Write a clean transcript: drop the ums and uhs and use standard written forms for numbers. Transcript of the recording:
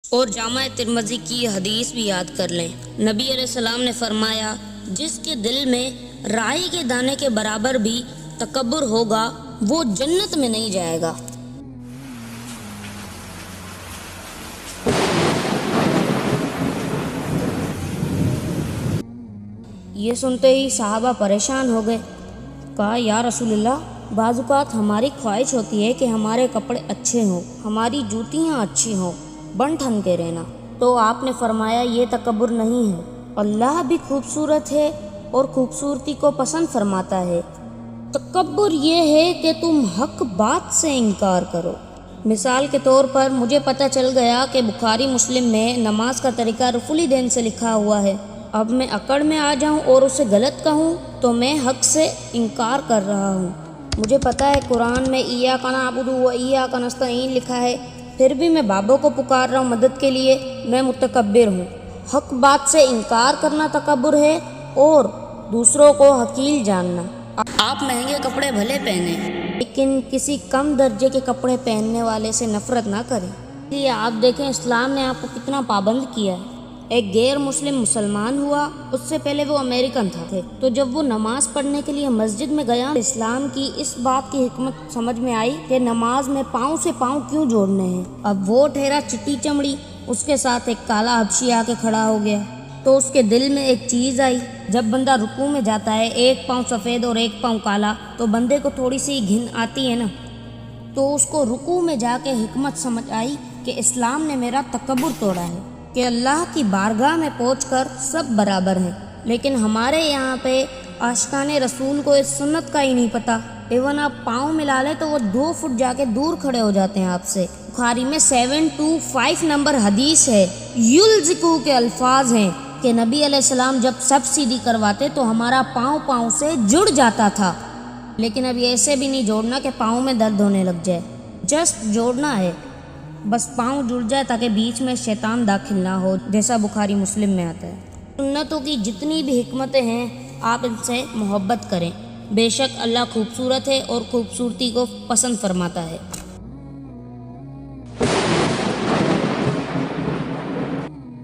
اور جامع ترمذی کی حدیث بھی یاد کر لیں۔ نبی علیہ السلام نے فرمایا، جس کے دل میں رائی کے دانے کے برابر بھی تکبر ہوگا وہ جنت میں نہیں جائے گا۔ یہ سنتے ہی صحابہ پریشان ہو گئے۔ کہا، یا رسول اللہ، بعض اوقات ہماری خواہش ہوتی ہے کہ ہمارے کپڑے اچھے ہوں، ہماری جوتیاں اچھی ہوں، بن ٹھن کے رہنا۔ تو آپ نے فرمایا، یہ تکبر نہیں ہے، اللہ بھی خوبصورت ہے اور خوبصورتی کو پسند فرماتا ہے۔ تکبر یہ ہے کہ تم حق بات سے انکار کرو۔ مثال کے طور پر مجھے پتہ چل گیا کہ بخاری مسلم میں نماز کا طریقہ رفع الیدین سے لکھا ہوا ہے۔ اب میں اکڑ میں آ جاؤں اور اسے غلط کہوں تو میں حق سے انکار کر رہا ہوں۔ مجھے پتہ ہے قرآن میں ایاک نعبد و ایاک نستعین لکھا ہے، پھر بھی میں بابوں کو پکار رہا ہوں مدد کے لیے، میں متکبر ہوں۔ حق بات سے انکار کرنا تکبر ہے اور دوسروں کو حقیر جاننا۔ آپ مہنگے کپڑے بھلے پہنیں لیکن کسی کم درجے کے کپڑے پہننے والے سے نفرت نہ کریں۔ اس لیے آپ دیکھیں اسلام نے آپ کو کتنا پابند کیا ہے۔ ایک غیر مسلم مسلمان ہوا، اس سے پہلے وہ امریکن تھے، تو جب وہ نماز پڑھنے کے لیے مسجد میں گیا، اسلام کی اس بات کی حکمت سمجھ میں آئی کہ نماز میں پاؤں سے پاؤں کیوں جوڑنے ہیں۔ اب وہ ٹھہرا چٹی چمڑی، اس کے ساتھ ایک کالا حبشی آ کے کھڑا ہو گیا، تو اس کے دل میں ایک چیز آئی، جب بندہ رکوع میں جاتا ہے، ایک پاؤں سفید اور ایک پاؤں کالا، تو بندے کو تھوڑی سی گھن آتی ہے نا۔ تو اس کو رکوع میں جا کے حکمت سمجھ آئی کہ اسلام نے میرا تکبر توڑا ہے، کہ اللہ کی بارگاہ میں پہنچ کر سب برابر ہیں۔ لیکن ہمارے یہاں پہ عاشقان رسول کو اس سنت کا ہی نہیں پتہ، ایون آپ پاؤں ملا لیں تو وہ 2 فٹ جا کے دور کھڑے ہو جاتے ہیں آپ سے۔ بخاری میں 725 نمبر حدیث ہے، یلزقو کے الفاظ ہیں کہ نبی علیہ السلام جب سب سیدھی کرواتے تو ہمارا پاؤں پاؤں سے جڑ جاتا تھا، لیکن اب ایسے بھی نہیں جوڑنا کہ پاؤں میں درد ہونے لگ جائے، جسٹ جوڑنا ہے، بس پاؤں جڑ جائے تاکہ بیچ میں شیطان داخل نہ ہو، جیسا بخاری مسلم میں آتا ہے۔ سنتوں کی جتنی بھی حکمتیں ہیں آپ ان سے محبت کریں، بے شک اللہ خوبصورت ہے اور خوبصورتی کو پسند فرماتا ہے۔